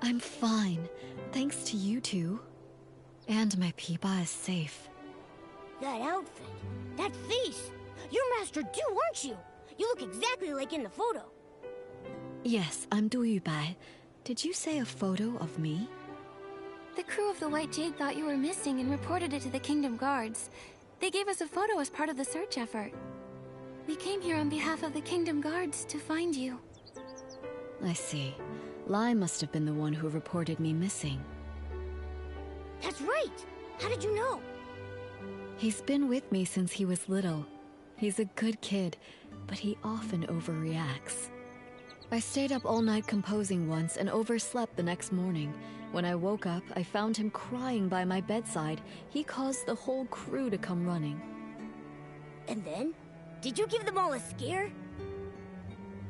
I'm fine, thanks to you two. And my Peepa is safe. That outfit, that face. You're Master Du, aren't you? You look exactly like in the photo. Yes, I'm Du Yubai. Did you say a photo of me? The crew of the White Jade thought you were missing and reported it to the Kingdom Guards. They gave us a photo as part of the search effort. We came here on behalf of the Kingdom Guards to find you. I see. Lai must have been the one who reported me missing. That's right! How did you know? He's been with me since he was little. He's a good kid, but he often overreacts. I stayed up all night composing once and overslept the next morning. When I woke up, I found him crying by my bedside. He caused the whole crew to come running. And then? Did you give them all a scare?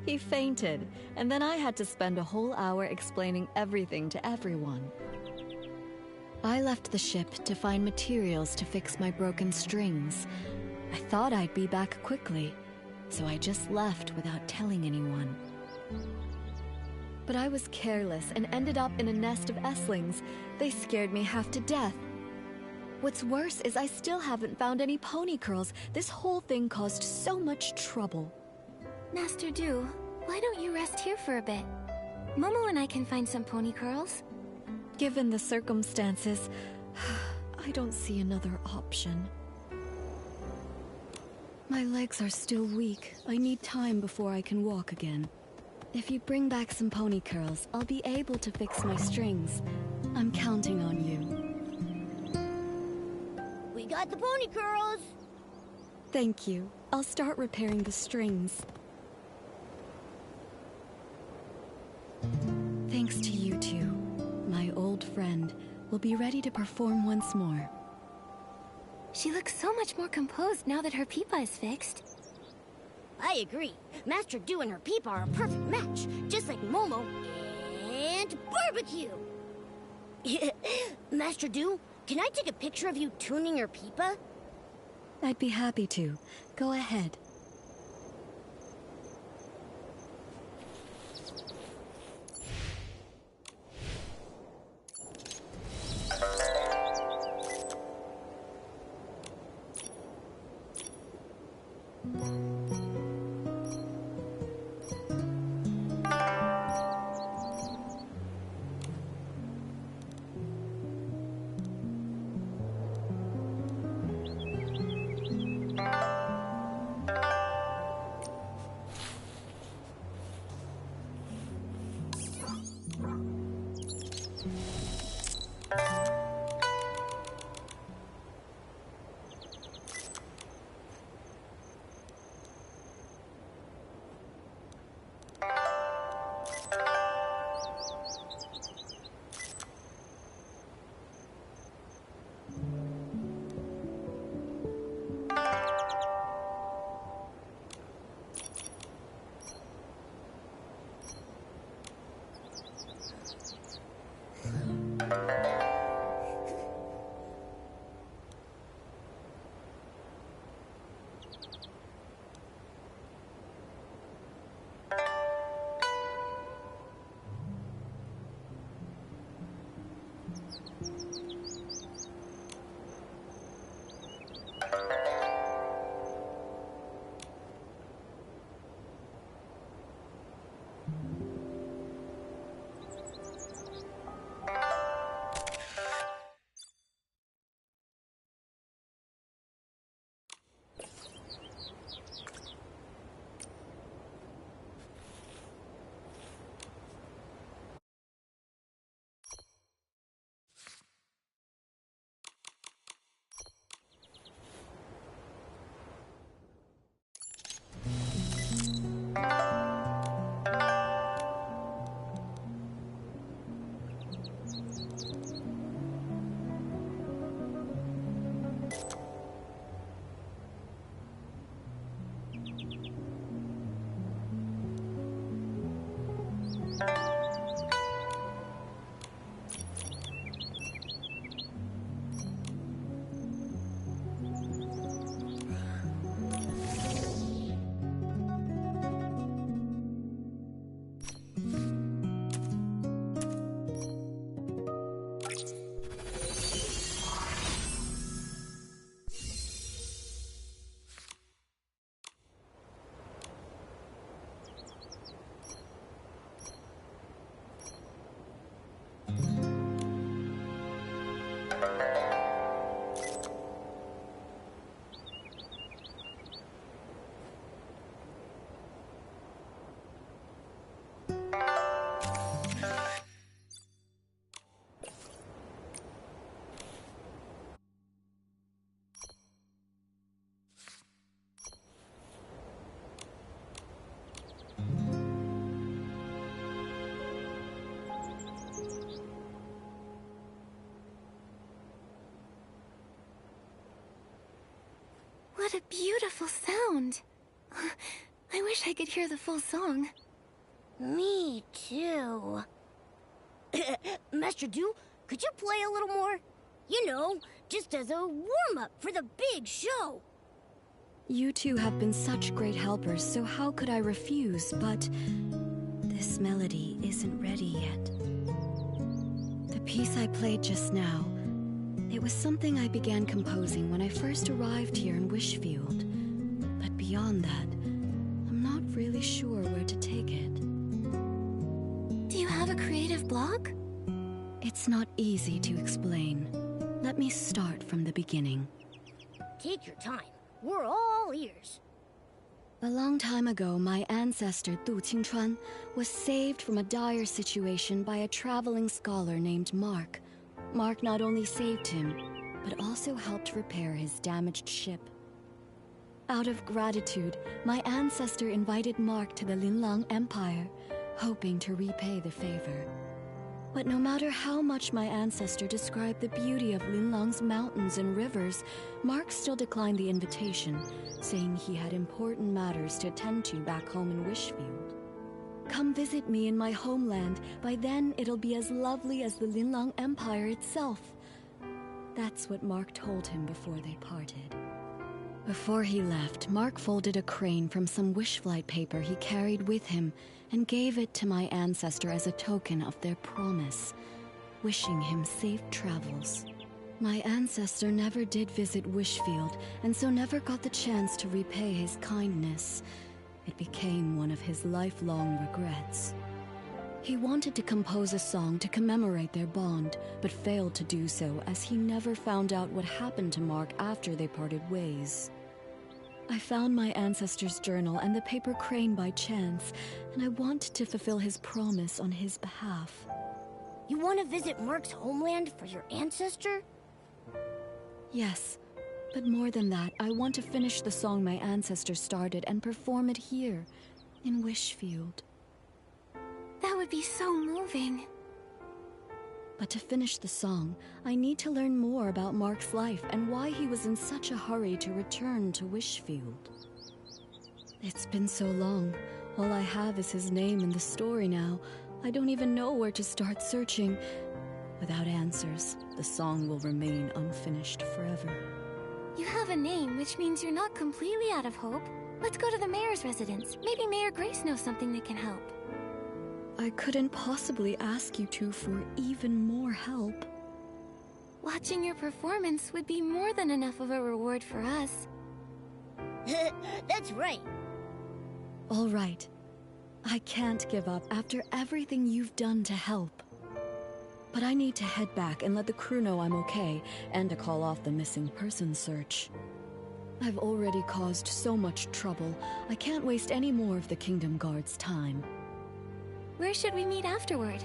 He fainted, and then I had to spend a whole hour explaining everything to everyone. I left the ship to find materials to fix my broken strings. I thought I'd be back quickly, so I just left without telling anyone. But I was careless and ended up in a nest of Esslings. They scared me half to death. What's worse is I still haven't found any pony curls. This whole thing caused so much trouble. Master Du, why don't you rest here for a bit? Momo and I can find some pony curls. Given the circumstances, I don't see another option. My legs are still weak. I need time before I can walk again. If you bring back some pony curls, I'll be able to fix my strings. I'm counting on you. We got the pony curls! Thank you. I'll start repairing the strings. Thanks to you two, my old friend will be ready to perform once more. She looks so much more composed now that her Peepa is fixed. I agree. Master Du and her Peepa are a perfect match, just like Momo and Barbecue. Master Du, can I take a picture of you tuning your Peepa? I'd be happy to. Go ahead. What a beautiful sound. I wish I could hear the full song. Me too. Master Du, could you play a little more? You know, just as a warm-up for the big show. You two have been such great helpers, so how could I refuse? But this melody isn't ready yet. The piece I played just now, it was something I began composing when I first arrived here in Wishfield. But beyond that, I'm not really sure where to take it. Do you have a creative block? It's not easy to explain. Let me start from the beginning. Take your time. We're all ears. A long time ago, my ancestor Du Qingchuan was saved from a dire situation by a traveling scholar named Mark. Mark not only saved him, but also helped repair his damaged ship. Out of gratitude, my ancestor invited Mark to the Linlang Empire, hoping to repay the favor. But no matter how much my ancestor described the beauty of Linlang's mountains and rivers, Mark still declined the invitation, saying he had important matters to attend to back home in Wishfield. Come visit me in my homeland. By then, it'll be as lovely as the Linlang Empire itself. That's what Mark told him before they parted. Before he left, Mark folded a crane from some wishflight paper he carried with him and gave it to my ancestor as a token of their promise, wishing him safe travels. My ancestor never did visit Wishfield, and so never got the chance to repay his kindness. It became one of his lifelong regrets. He wanted to compose a song to commemorate their bond, but failed to do so as he never found out what happened to Mark after they parted ways. I found my ancestor's journal and the paper crane by chance, and I want to fulfill his promise on his behalf. You want to visit Mark's homeland for your ancestor? Yes. But more than that, I want to finish the song my ancestor started and perform it here, in Wishfield. That would be so moving. But to finish the song, I need to learn more about Mark's life and why he was in such a hurry to return to Wishfield. It's been so long. All I have is his name and the story now. I don't even know where to start searching. Without answers, the song will remain unfinished forever. You have a name, which means you're not completely out of hope. Let's go to the mayor's residence. Maybe Mayor Grace knows something that can help. I couldn't possibly ask you two for even more help. Watching your performance would be more than enough of a reward for us. That's right. All right. I can't give up after everything you've done to help. But I need to head back and let the crew know I'm okay, and to call off the missing person search. I've already caused so much trouble, I can't waste any more of the Kingdom Guard's time. Where should we meet afterward?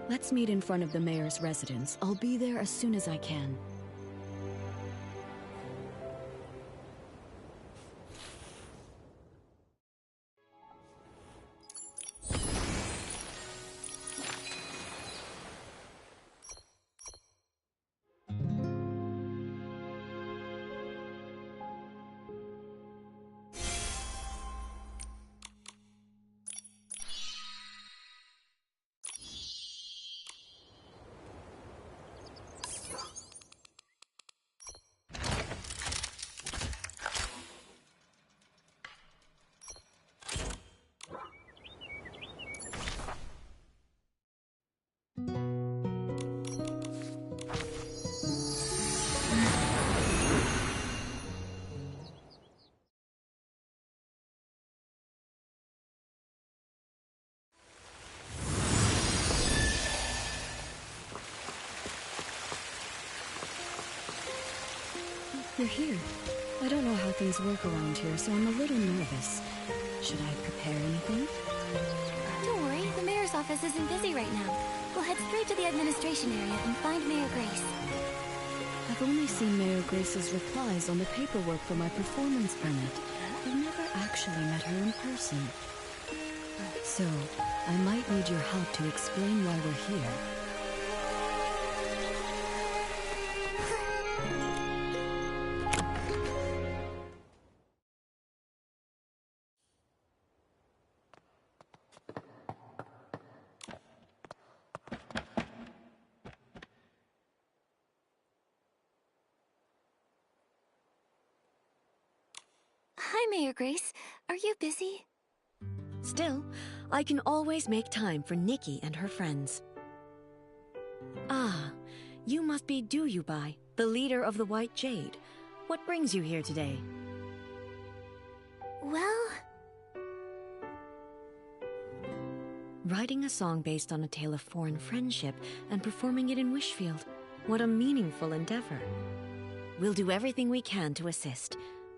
Let's meet in front of the mayor's residence. I'll be there as soon as I can. You're here. I don't know how things work around here, so I'm a little nervous. Should I prepare anything? Don't worry, the mayor's office isn't busy right now. We'll head straight to the administration area and find Mayor Grace. I've only seen Mayor Grace's replies on the paperwork for my performance permit. I've never actually met her in person. So, I might need your help to explain why we're here. Hi, Mayor Grace. Are you busy? Still, I can always make time for Nikki and her friends. Ah, you must be Duyubai, the leader of the White Jade. What brings you here today? Well... Writing a song based on a tale of foreign friendship and performing it in Wishfield. What a meaningful endeavor. We'll do everything we can to assist.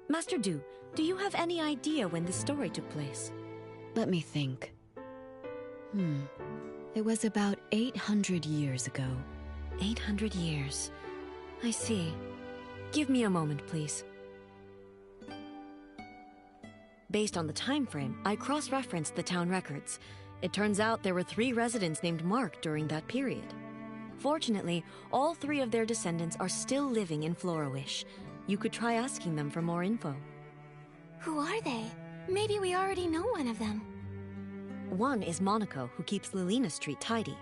Master Du, do you have any idea when this story took place? Let me think. It was about 800 years ago. 800 years. I see. Give me a moment, please. Based on the time frame, I cross-referenced the town records. It turns out there were 3 residents named Mark during that period. Fortunately, all 3 of their descendants are still living in Floriwish. You could try asking them for more info. Who are they? Maybe we already know one of them. One is Monaco, who keeps Lilina Street tidy.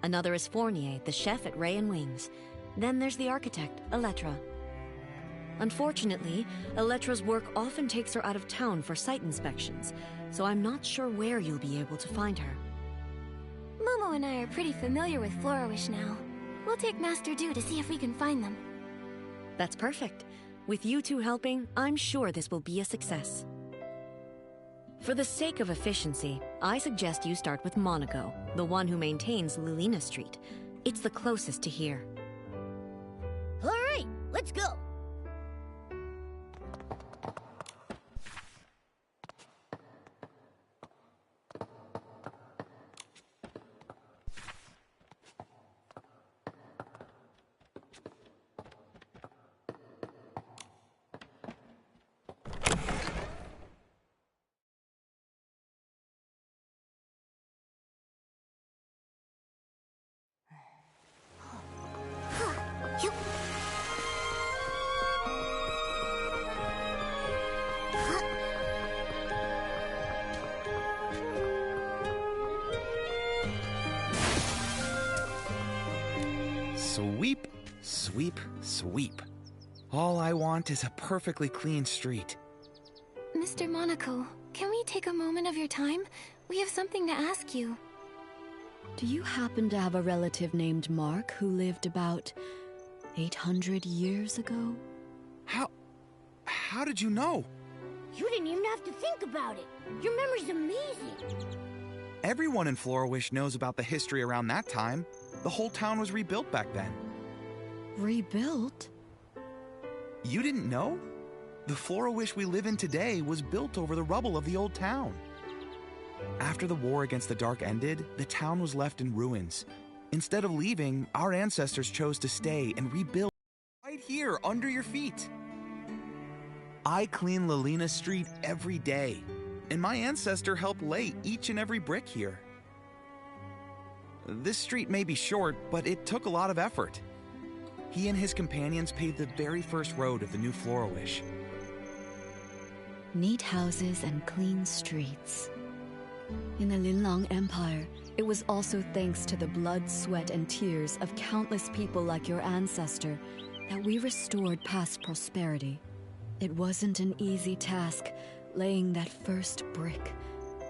Another is Fournier, the chef at Ray and Wings. Then there's the architect, Elettra. Unfortunately, Elettra's work often takes her out of town for site inspections, so I'm not sure where you'll be able to find her. Momo and I are pretty familiar with Floriwish now. We'll take Master Du to see if we can find them. That's perfect. With you two helping, I'm sure this will be a success. For the sake of efficiency, I suggest you start with Monaco, the one who maintains Lilina Street. It's the closest to here. All right, let's go. Sweep, sweep, sweep. All I want is a perfectly clean street. Mr. Monaco, can we take a moment of your time? We have something to ask you. Do you happen to have a relative named Mark who lived about 800 years ago? How did you know? You didn't even have to think about it. Your memory's amazing. Everyone in Floriwish knows about the history around that time. The whole town was rebuilt back then. Rebuilt? You didn't know? The Floriwish we live in today was built over the rubble of the old town. After the war against the Dark ended, the town was left in ruins. Instead of leaving, our ancestors chose to stay and rebuild right here under your feet. I clean Lilina Street every day, and my ancestor helped lay each and every brick here. This street may be short, but it took a lot of effort. He and his companions paved the very first road of the new Floriwish. Neat houses and clean streets. In the Linlang Empire, it was also thanks to the blood, sweat, and tears of countless people like your ancestor that we restored past prosperity. It wasn't an easy task, laying that first brick.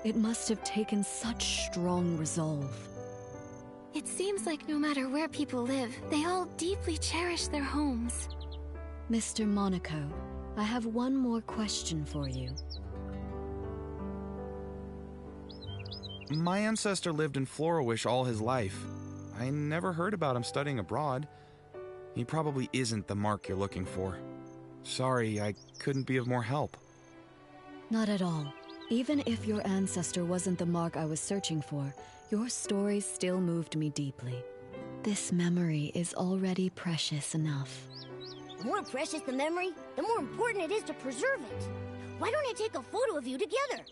It must have taken such strong resolve. It seems like no matter where people live, they all deeply cherish their homes. Mr. Monaco, I have one more question for you. My ancestor lived in Floriwish all his life. I never heard about him studying abroad. He probably isn't the Mark you're looking for. Sorry, I couldn't be of more help. Not at all. Even if your ancestor wasn't the Mark I was searching for, your story still moved me deeply. This memory is already precious enough. The more precious the memory, the more important it is to preserve it. Why don't I take a photo of you together?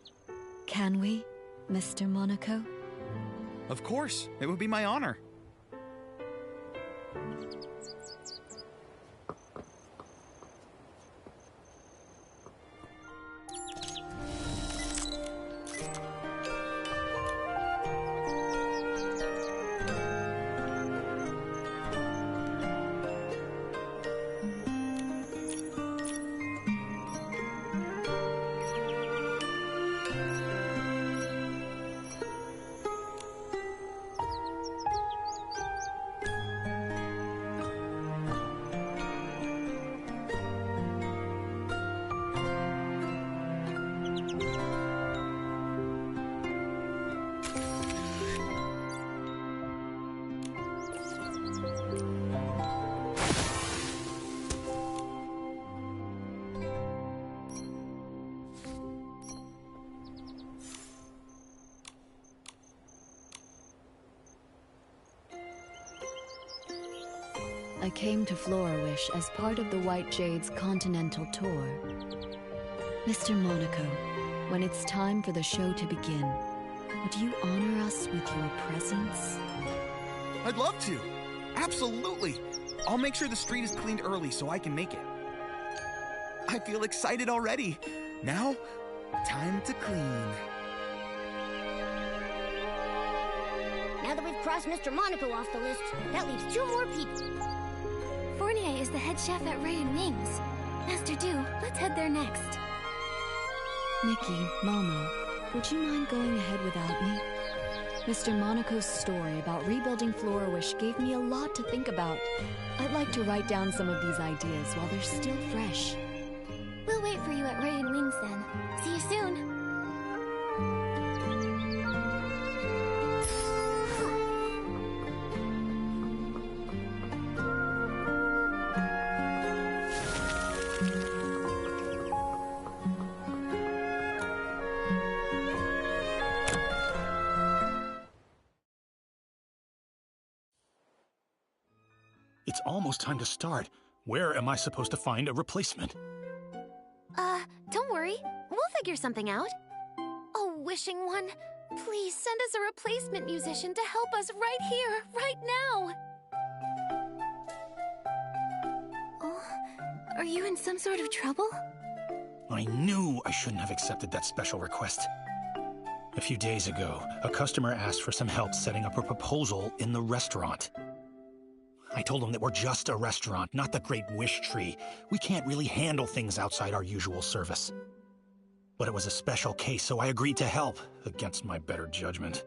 Can we, Mr. Monaco? Of course, it would be my honor. I came to Florawish as part of the White Jade's continental tour. Mr. Monaco, when it's time for the show to begin, would you honor us with your presence? I'd love to. Absolutely. I'll make sure the street is cleaned early so I can make it. I feel excited already. Now, time to clean. Now that we've crossed Mr. Monaco off the list, that leaves 2 more people. Fournier is the head chef at Ray and Wings. Master Du, let's head there next. Nikki, Momo, would you mind going ahead without me? Mr. Monaco's story about rebuilding Florawish gave me a lot to think about. I'd like to write down some of these ideas while they're still fresh. We'll wait for you at Ray and Wings then. See you soon. It's almost time to start. Where am I supposed to find a replacement? Don't worry. We'll figure something out. Oh, Wishing One, please send us a replacement musician to help us right here, right now. Oh, are you in some sort of trouble? I knew I shouldn't have accepted that special request. A few days ago, a customer asked for some help setting up a proposal in the restaurant. I told him that we're just a restaurant, not the Great Wish Tree. We can't really handle things outside our usual service. But it was a special case, so I agreed to help, against my better judgment.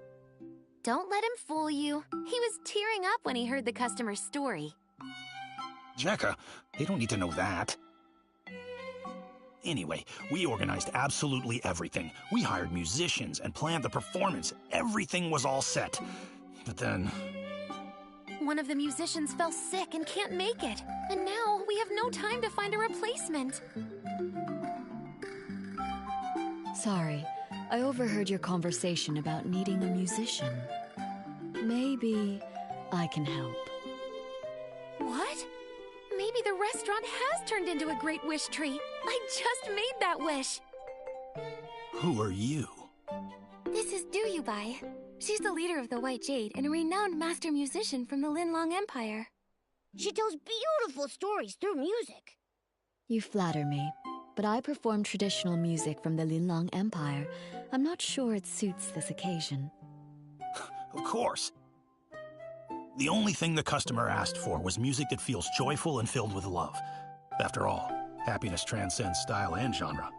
Don't let him fool you. He was tearing up when he heard the customer's story. Jacka, they don't need to know that. Anyway, we organized absolutely everything. We hired musicians and planned the performance. Everything was all set. But then... One of the musicians fell sick and can't make it. And now we have no time to find a replacement. Sorry, I overheard your conversation about needing a musician. Maybe I can help. What? Maybe the restaurant has turned into a Great Wish Tree. I just made that wish. Who are you? This is Du Yubai. She's the leader of the White Jade and a renowned master musician from the Linlong Empire. She tells beautiful stories through music. You flatter me, but I perform traditional music from the Linlong Empire. I'm not sure it suits this occasion. Of course. The only thing the customer asked for was music that feels joyful and filled with love. After all, happiness transcends style and genre.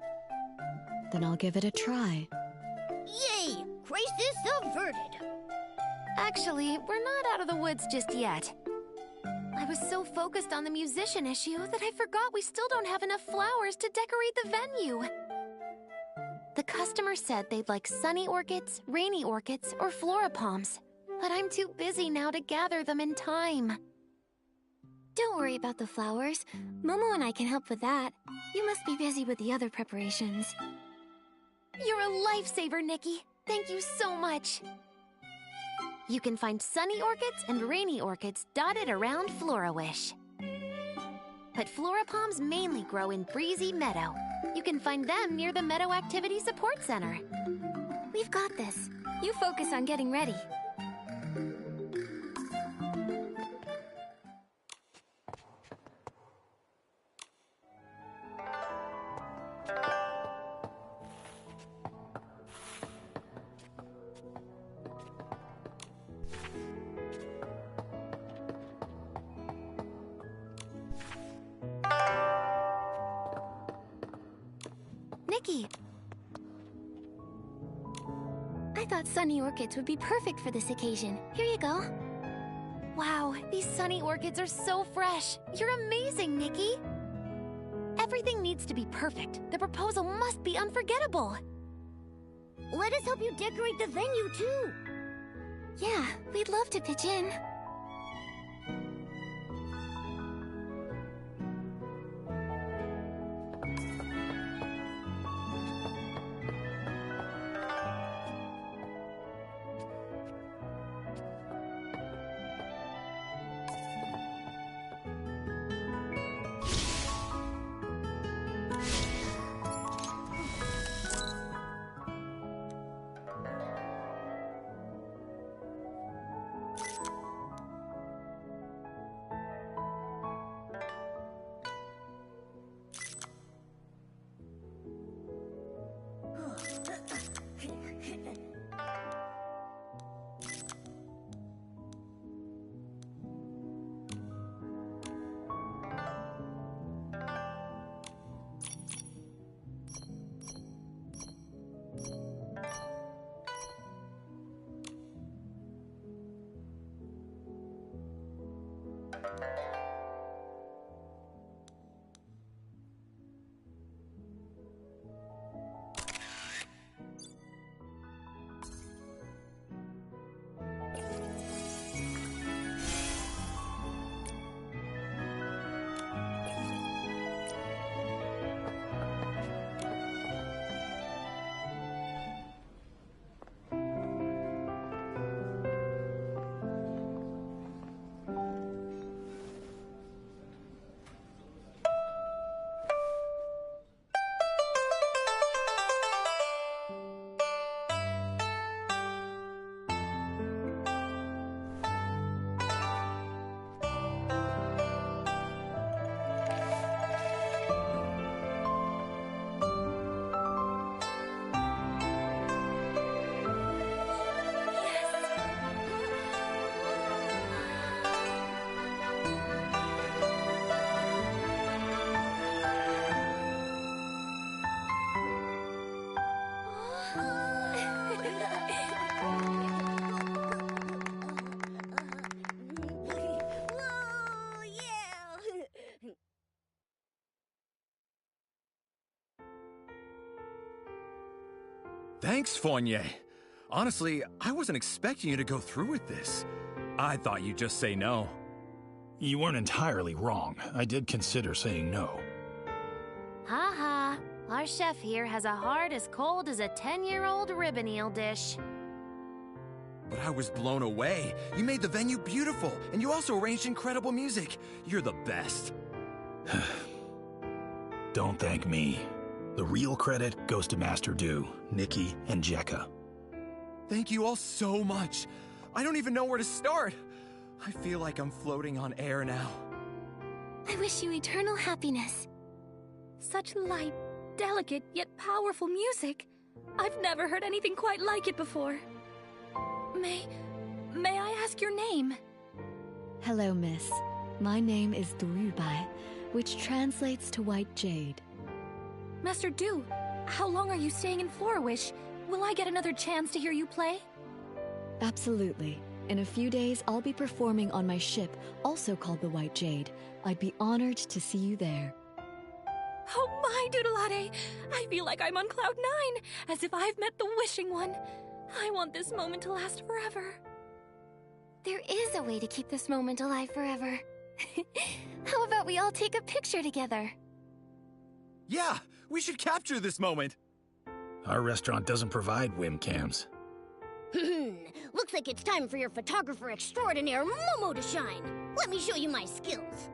Then I'll give it a try. Yay! Crisis averted. Actually, we're not out of the woods just yet. I was so focused on the musician issue that I forgot we still don't have enough flowers to decorate the venue. The customer said they'd like sunny orchids, rainy orchids, or flora palms, but I'm too busy now to gather them in time. Don't worry about the flowers. Momo and I can help with that. You must be busy with the other preparations. You're a lifesaver, Nikki. Thank you so much. You can find sunny orchids and rainy orchids dotted around Florawish. But Florapalms mainly grow in Breezy Meadow. You can find them near the Meadow Activity Support Center. We've got this. You focus on getting ready. Nikki! I thought sunny orchids would be perfect for this occasion. Here you go. Wow, these sunny orchids are so fresh. You're amazing, Nikki! Everything needs to be perfect. The proposal must be unforgettable. Let us help you decorate the venue, too. Yeah, we'd love to pitch in. Whoa, yeah! Thanks, Fournier. Honestly, I wasn't expecting you to go through with this. I thought you'd just say no. You weren't entirely wrong. I did consider saying no. Ha. Our chef here has a heart as cold as a 10-year-old ribbon eel dish. But I was blown away. You made the venue beautiful, and you also arranged incredible music. You're the best. Don't thank me. The real credit goes to Master Do, Nikki, and Jekka. Thank you all so much. I don't even know where to start. I feel like I'm floating on air now. I wish you eternal happiness. Such light, delicate, yet powerful music. I've never heard anything quite like it before. May I ask your name? Hello, miss. My name is Durubai, which translates to White Jade. Master Du, how long are you staying in Florawish? Will I get another chance to hear you play? Absolutely. In a few days, I'll be performing on my ship, also called the White Jade. I'd be honored to see you there. Oh my, Doodleade! I feel like I'm on Cloud 9, as if I've met the Wishing One. I want this moment to last forever. There is a way to keep this moment alive forever. we all take a picture together. Yeah, we should capture this moment. Our restaurant doesn't provide webcams. Looks like it's time for your photographer extraordinaire, Momo, to shine. Let me show you my skills.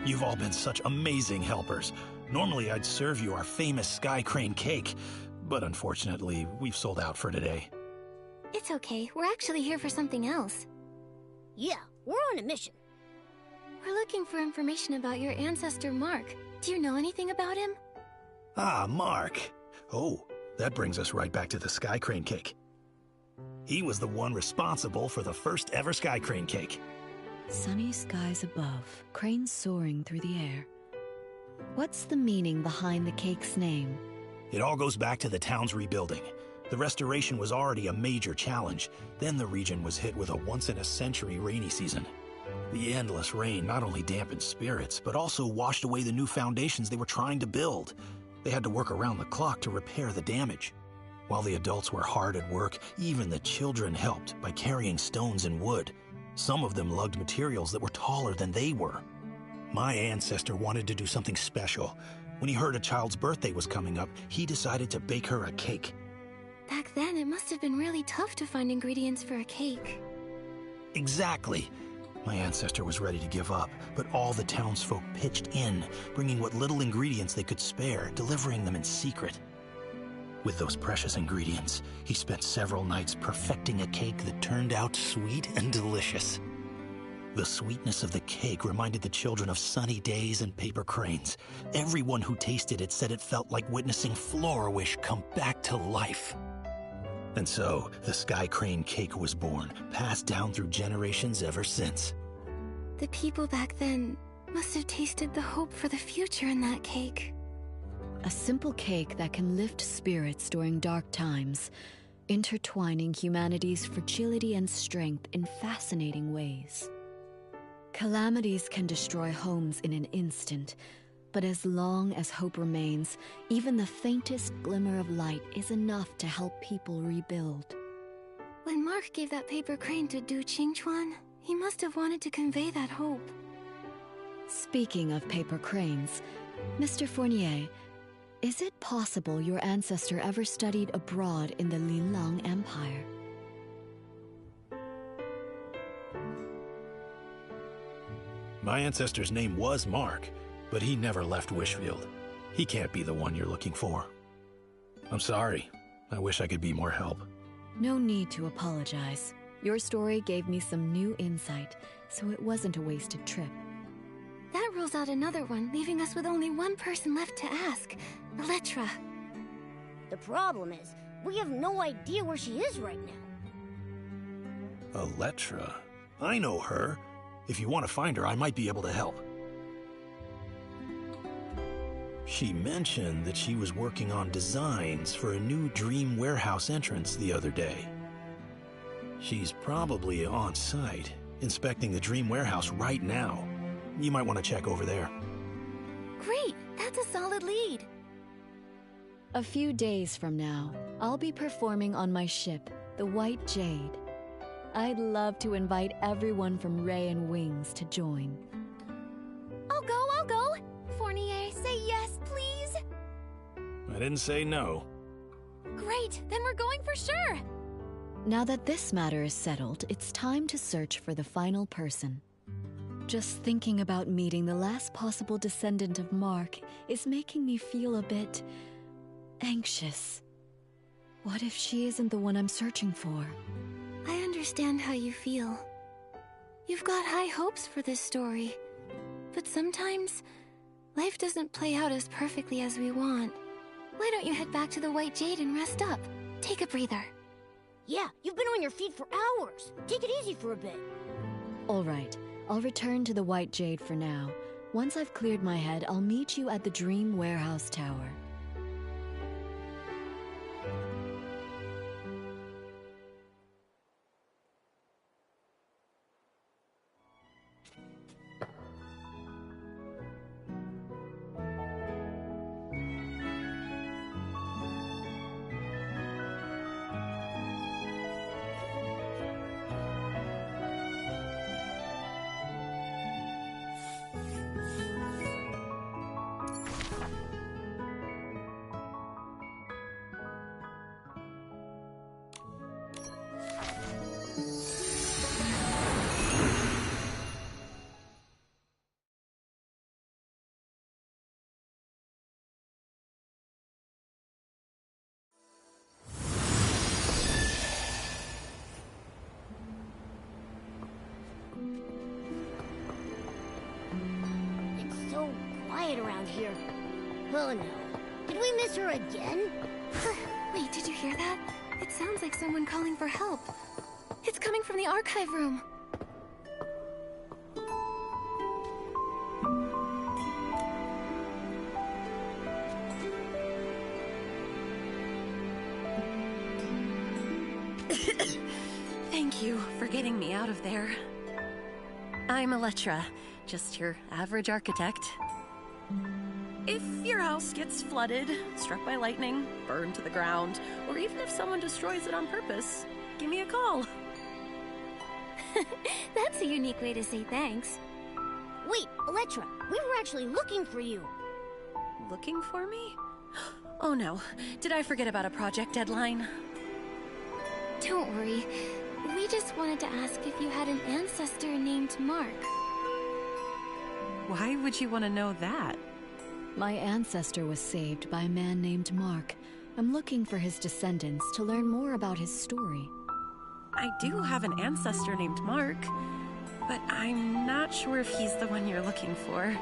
You've all been such amazing helpers. Normally, I'd serve you our famous Sky Crane cake, but unfortunately, we've sold out for today. It's okay. We're actually here for something else. Yeah, we're on a mission. We're looking for information about your ancestor, Mark. Do you know anything about him? Ah, Mark. Oh, that brings us right back to the Sky Crane cake. He was the one responsible for the first ever Sky Crane cake. Sunny skies above, cranes soaring through the air. What's the meaning behind the cake's name? It all goes back to the town's rebuilding. The restoration was already a major challenge. Then the region was hit with a once-in-a-century rainy season. The endless rain not only dampened spirits, but also washed away the new foundations they were trying to build. They had to work around the clock to repair the damage. While the adults were hard at work, even the children helped by carrying stones and wood. Some of them lugged materials that were taller than they were. My ancestor wanted to do something special. When he heard a child's birthday was coming up, he decided to bake her a cake. Back then, it must have been really tough to find ingredients for a cake. Exactly. My ancestor was ready to give up, but all the townsfolk pitched in, bringing what little ingredients they could spare, delivering them in secret. With those precious ingredients, he spent several nights perfecting a cake that turned out sweet and delicious. The sweetness of the cake reminded the children of sunny days and paper cranes. Everyone who tasted it said it felt like witnessing Flourish come back to life. And so, the Sky Crane cake was born, passed down through generations ever since. The people back then must have tasted the hope for the future in that cake. A simple cake that can lift spirits during dark times, intertwining humanity's fragility and strength in fascinating ways. Calamities can destroy homes in an instant, but as long as hope remains, even the faintest glimmer of light is enough to help people rebuild. When Mark gave that paper crane to Du Qingchuan, he must have wanted to convey that hope. Speaking of paper cranes, Mr. Fournier, is it possible your ancestor ever studied abroad in the Linlang Empire? My ancestor's name was Mark, but he never left Wishfield. He can't be the one you're looking for. I'm sorry. I wish I could be more help. No need to apologize. Your story gave me some new insight, so it wasn't a wasted trip. That rules out another one, leaving us with only one person left to ask. Elettra. The problem is, we have no idea where she is right now. Elettra? I know her. If you want to find her, I might be able to help. She mentioned that she was working on designs for a new Dream Warehouse entrance the other day. She's probably on site, inspecting the Dream Warehouse right now. You might want to check over there. Great! That's a solid lead. A few days from now, I'll be performing on my ship, the White Jade. I'd love to invite everyone from Ray and Wings to join. I'll go! Fournier, say yes, please! I didn't say no. Great, then we're going for sure! Now that this matter is settled, it's time to search for the final person. Just thinking about meeting the last possible descendant of Mark is making me feel a bit anxious. What if she isn't the one I'm searching for? I understand how you feel. You've got high hopes for this story. But sometimes, life doesn't play out as perfectly as we want. Why don't you head back to the White Jade and rest up? Take a breather. Yeah, you've been on your feet for hours. Take it easy for a bit. All right, I'll return to the White Jade for now. Once I've cleared my head, I'll meet you at the Dream Warehouse Tower. Around here. Oh no. Did we miss her again? Wait, did you hear that? It sounds like someone calling for help. It's coming from the archive room. Thank you for getting me out of there. I'm Elettra, just your average architect. If your house gets flooded, struck by lightning, burned to the ground, or even if someone destroys it on purpose, give me a call. That's a unique way to say thanks. Wait, Elettra, we were actually looking for you. Looking for me? Oh no, did I forget about a project deadline? Don't worry. We just wanted to ask if you had an ancestor named Mark. Why would you want to know that? My ancestor was saved by a man named Mark. I'm looking for his descendants to learn more about his story. I do have an ancestor named Mark, but I'm not sure if he's the one you're looking for.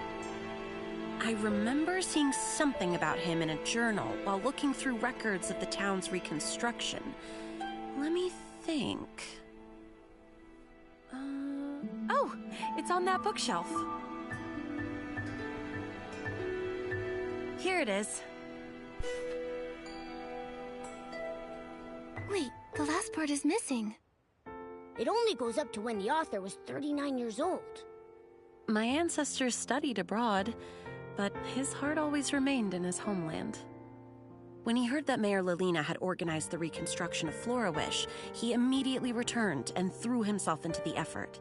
I remember seeing something about him in a journal while looking through records of the town's reconstruction. Let me think. Oh, it's on that bookshelf. Here it is. Wait, the last part is missing. It only goes up to when the author was 39 years old. My ancestors studied abroad, but his heart always remained in his homeland. When he heard that Mayor Lilina had organized the reconstruction of Florawish, he immediately returned and threw himself into the effort.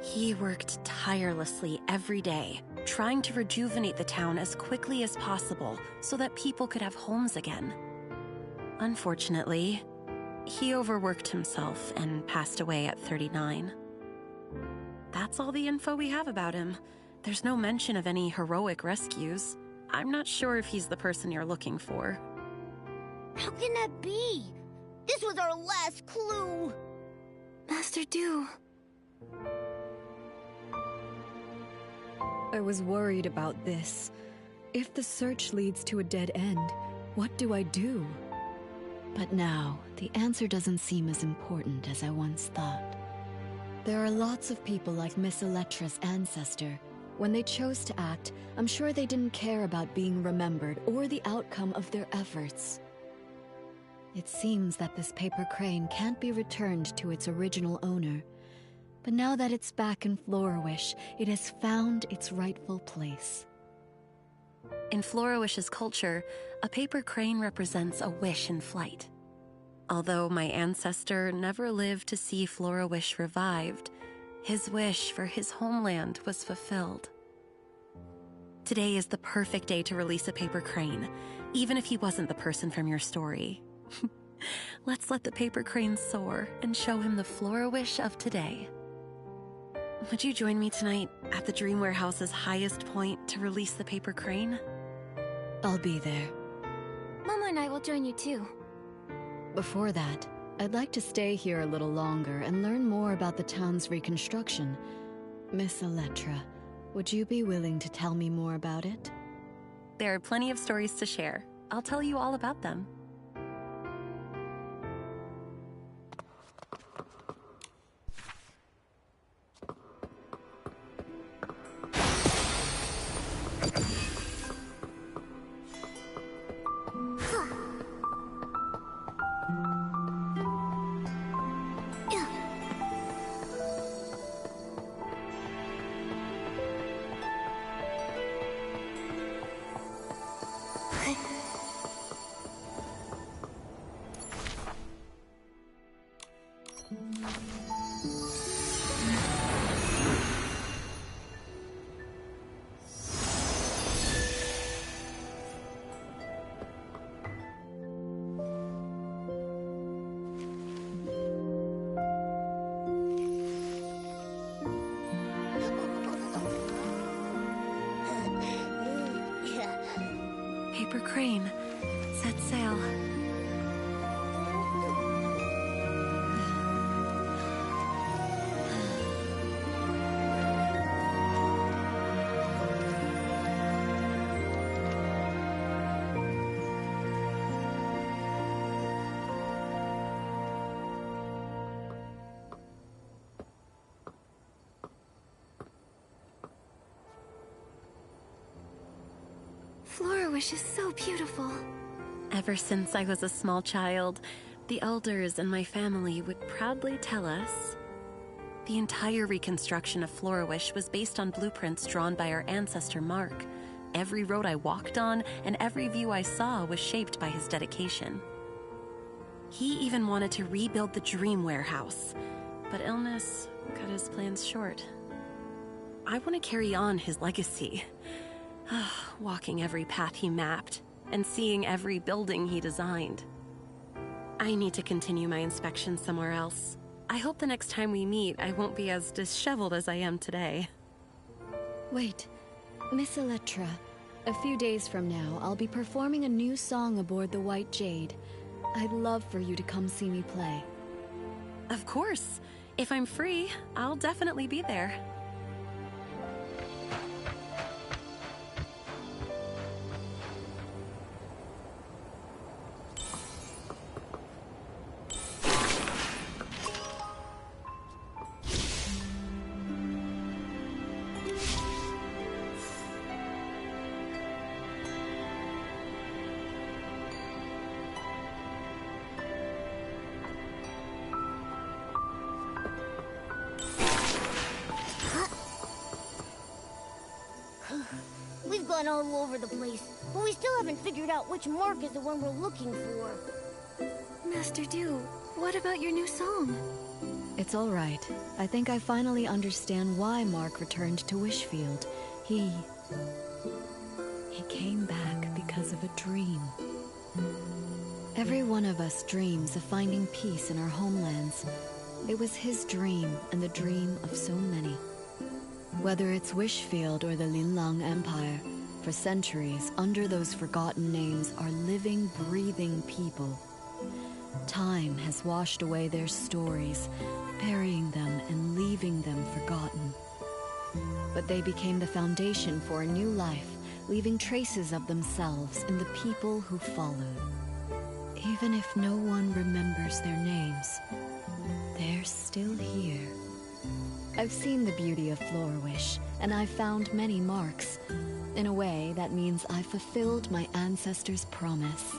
He worked tirelessly every day, trying to rejuvenate the town as quickly as possible so that people could have homes again. Unfortunately, he overworked himself and passed away at 39. That's all the info we have about him. There's no mention of any heroic rescues. I'm not sure if he's the person you're looking for. How can that be? This was our last clue. Master Du. I was worried about this. If the search leads to a dead end, what do I do? But now, the answer doesn't seem as important as I once thought. There are lots of people like Miss Electra's ancestor. When they chose to act, I'm sure they didn't care about being remembered or the outcome of their efforts. It seems that this paper crane can't be returned to its original owner. But now that it's back in Florawish, it has found its rightful place. In Florawish's culture, a paper crane represents a wish in flight. Although my ancestor never lived to see Florawish revived, his wish for his homeland was fulfilled. Today is the perfect day to release a paper crane, even if he wasn't the person from your story. Let's let the paper crane soar and show him the Florawish of today. Would you join me tonight at the Dream Warehouse's highest point to release the paper crane? I'll be there. Momo and I will join you too. Before that, I'd like to stay here a little longer and learn more about the town's reconstruction. Miss Electra, would you be willing to tell me more about it? There are plenty of stories to share. I'll tell you all about them. Paper crane, set sail. Florawish is so beautiful. Ever since I was a small child, the elders in my family would proudly tell us the entire reconstruction of Florawish was based on blueprints drawn by our ancestor Mark. Every road I walked on and every view I saw was shaped by his dedication. He even wanted to rebuild the Dream Warehouse, but illness cut his plans short. I want to carry on his legacy. Walking every path he mapped, and seeing every building he designed. I need to continue my inspection somewhere else. I hope the next time we meet, I won't be as disheveled as I am today. Wait, Miss Electra, a few days from now, I'll be performing a new song aboard the White Jade. I'd love for you to come see me play. Of course. If I'm free, I'll definitely be there. gone all over the place, but we still haven't figured out which Mark is the one we're looking for. Master Dew, what about your new song? It's all right. I think I finally understand why Mark returned to Wishfield. He came back because of a dream. Every one of us dreams of finding peace in our homelands. It was his dream and the dream of so many. Whether it's Wishfield or the Linlang Empire, for centuries, under those forgotten names are living, breathing people. Time has washed away their stories, burying them and leaving them forgotten. But they became the foundation for a new life, leaving traces of themselves in the people who followed. Even if no one remembers their names, they're still here. I've seen the beauty of Florawish, and I've found many marks. In a way, that means I've fulfilled my ancestors' promise.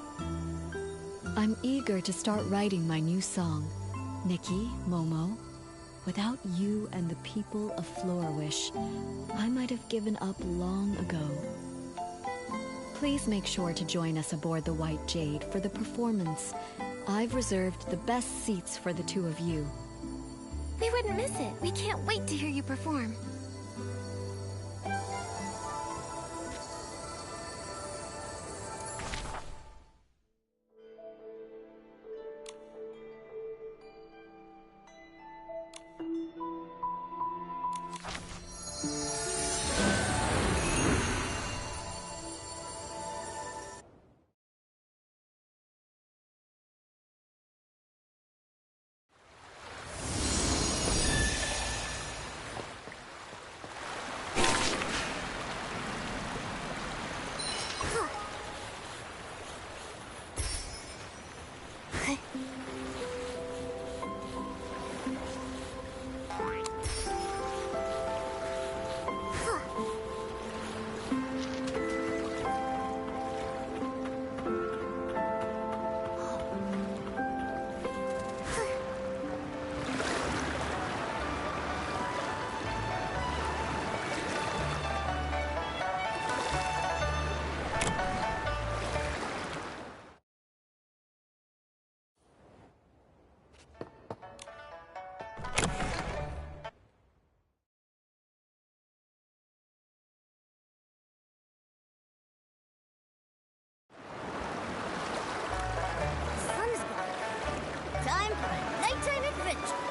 I'm eager to start writing my new song, Nikki, Momo. Without you and the people of Florawish, I might have given up long ago. Please make sure to join us aboard the White Jade for the performance. I've reserved the best seats for the two of you. We wouldn't miss it. We can't wait to hear you perform. Sun's gone. Time for a nighttime adventure.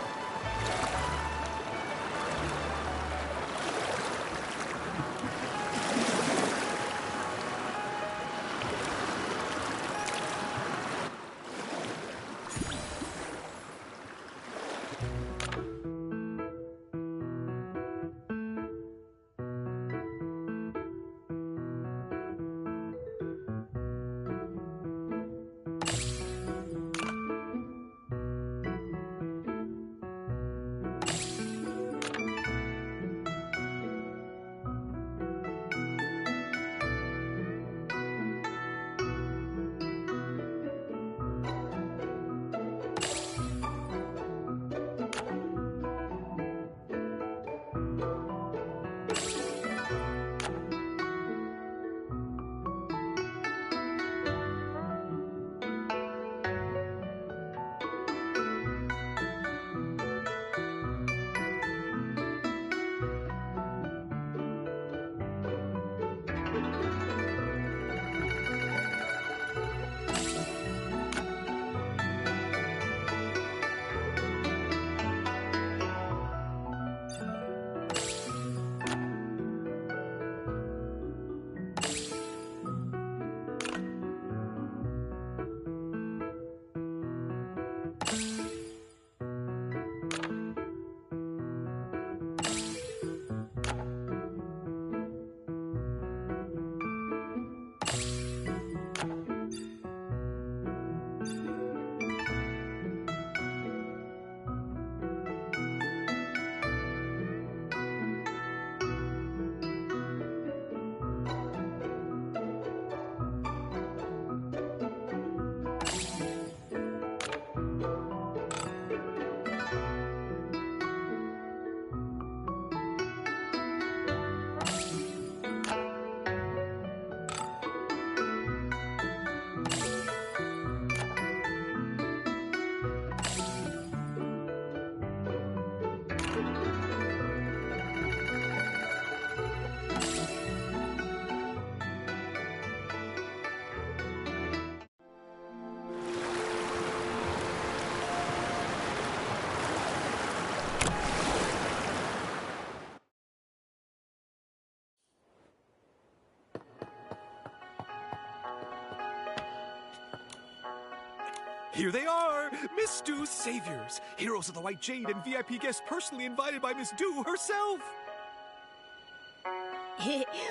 Here they are, Miss Dew's saviors, heroes of the White Jade and VIP guests personally invited by Miss Dew herself.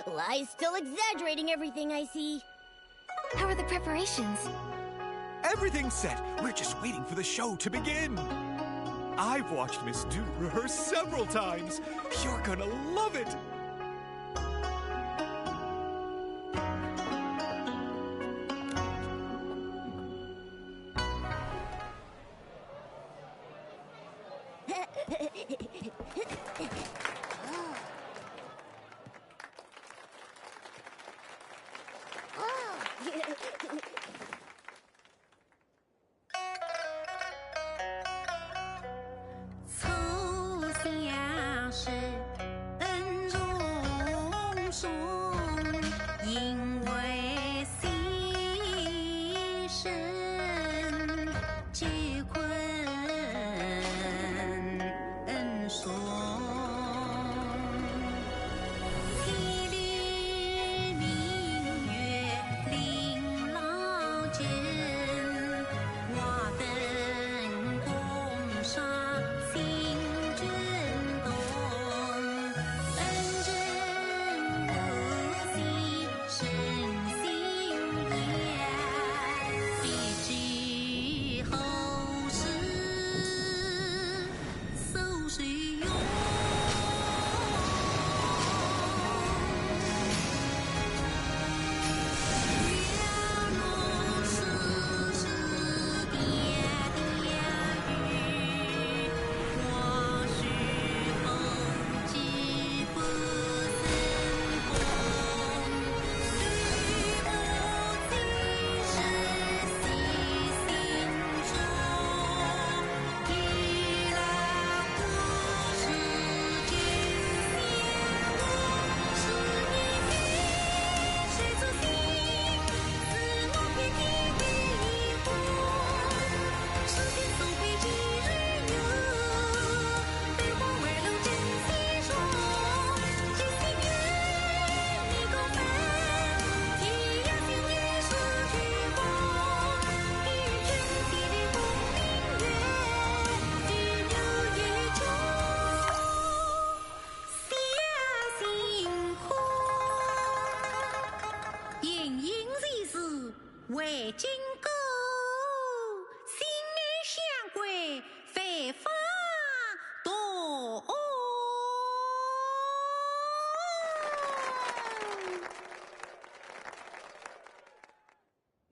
Lie's still exaggerating everything I see. How are the preparations? Everything's set. We're just waiting for the show to begin. I've watched Miss Dew rehearse several times. You're gonna love it.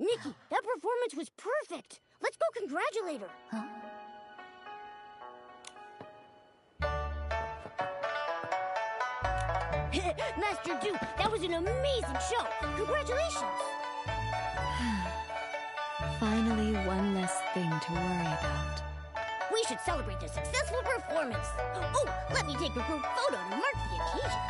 Nikki, that performance was perfect. Let's go congratulate her. Huh? Master Dew, that was an amazing show. Congratulations. Finally, one less thing to worry about. We should celebrate the successful performance. Oh, let me take a group photo to mark the occasion.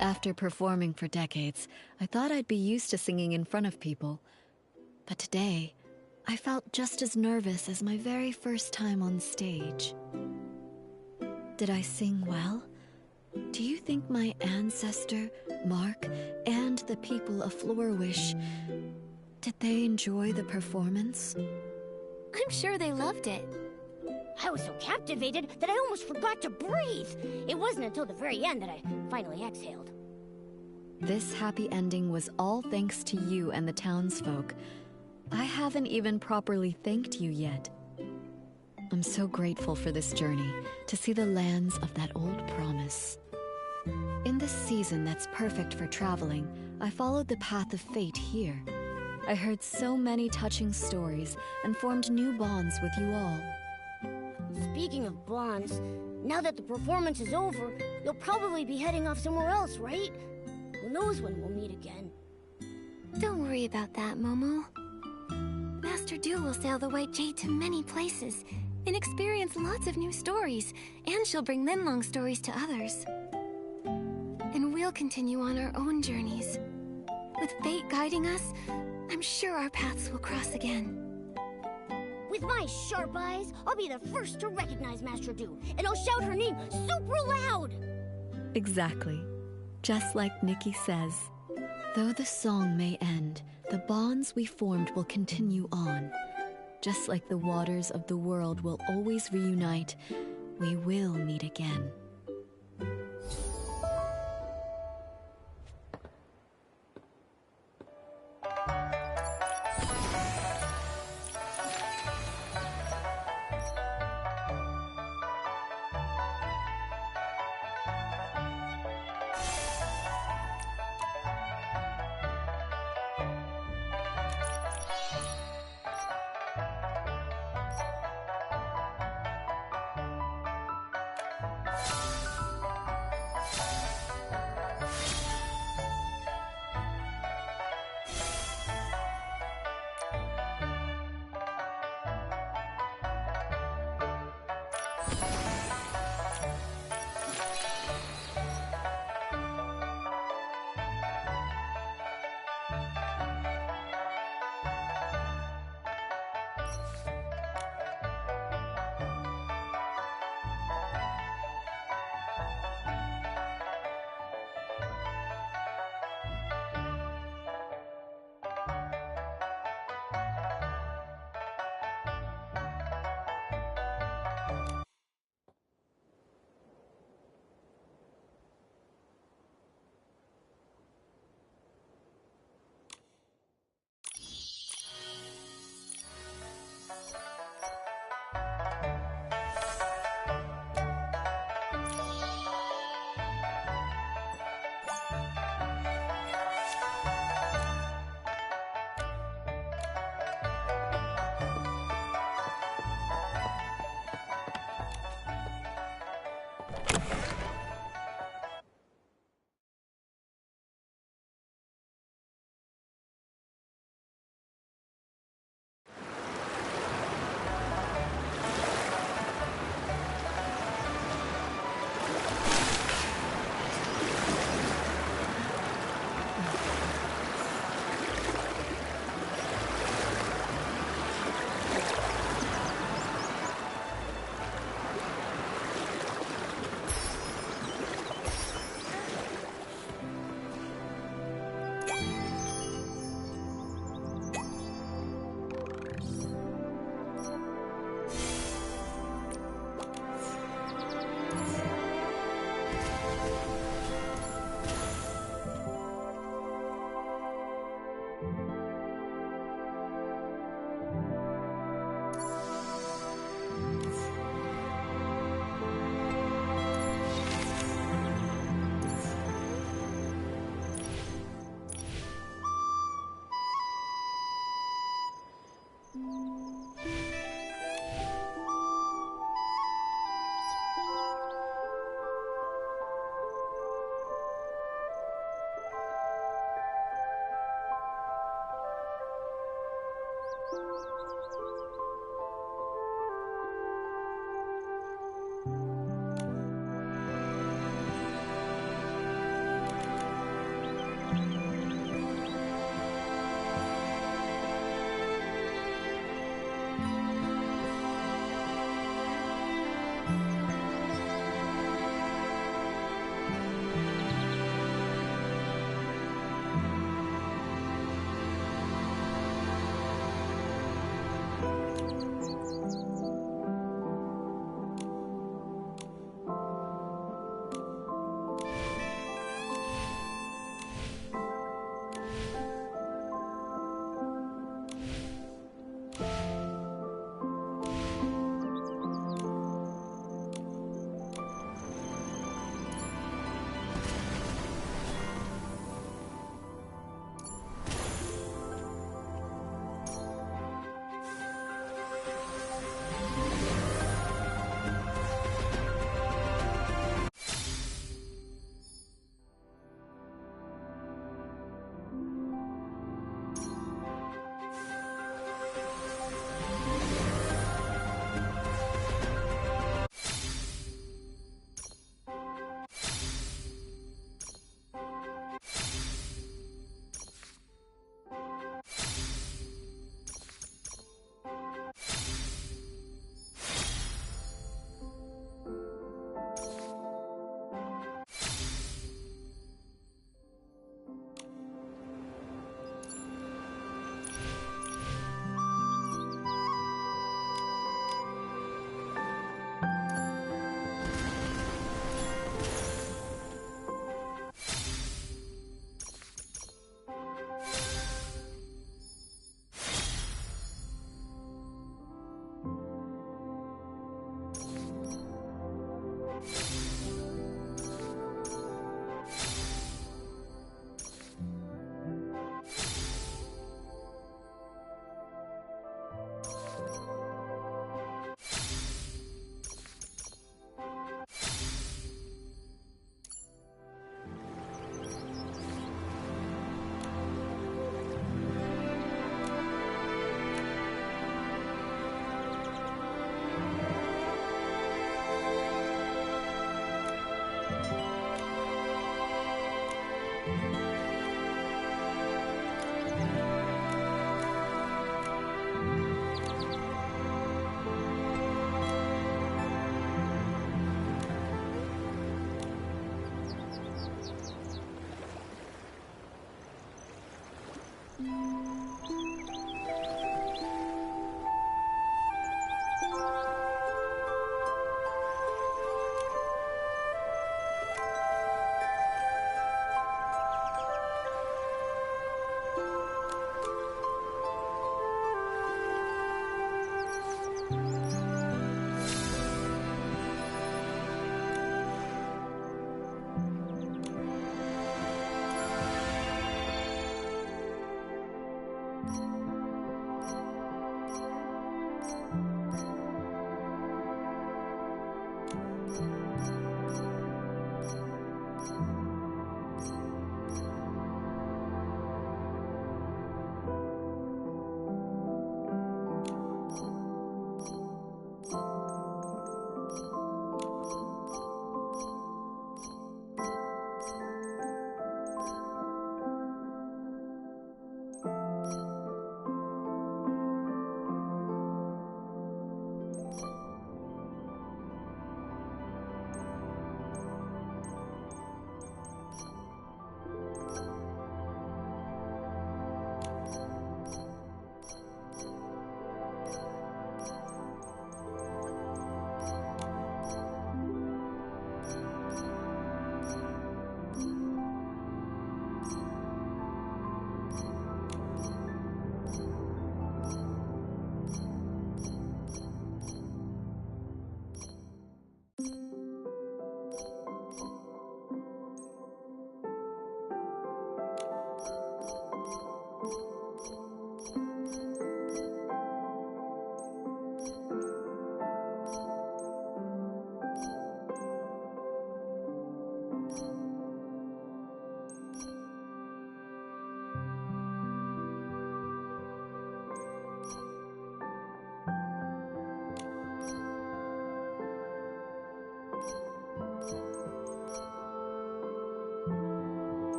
After performing for decades, I thought I'd be used to singing in front of people. But today, I felt just as nervous as my very first time on stage. Did I sing well? Do you think my ancestor, Mark, and the people of Floor Wish Did they enjoy the performance? I'm sure they loved it. I was so captivated that I almost forgot to breathe. It wasn't until the very end that I finally exhaled. This happy ending was all thanks to you and the townsfolk. I haven't even properly thanked you yet. I'm so grateful for this journey, to see the lands of that old promise. In this season that's perfect for traveling, I followed the path of fate here. I heard so many touching stories and formed new bonds with you all. Speaking of bonds, now that the performance is over, you'll probably be heading off somewhere else, right? Who knows when we'll meet again? Don't worry about that, Momo. Master Du will sail the White Jade to many places and experience lots of new stories, and she'll bring Linlong stories to others. And we'll continue on our own journeys. With fate guiding us, I'm sure our paths will cross again. With my sharp eyes, I'll be the first to recognize Master Du, and I'll shout her name super loud! Exactly. Just like Nikki says. Though the song may end, the bonds we formed will continue on. Just like the waters of the world will always reunite, we will meet again.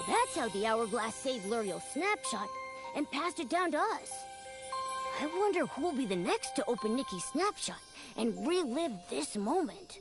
that's how the hourglass saved L'Oreal's snapshot and passed it down to us. I wonder who'll be the next to open Nikki's snapshot and relive this moment.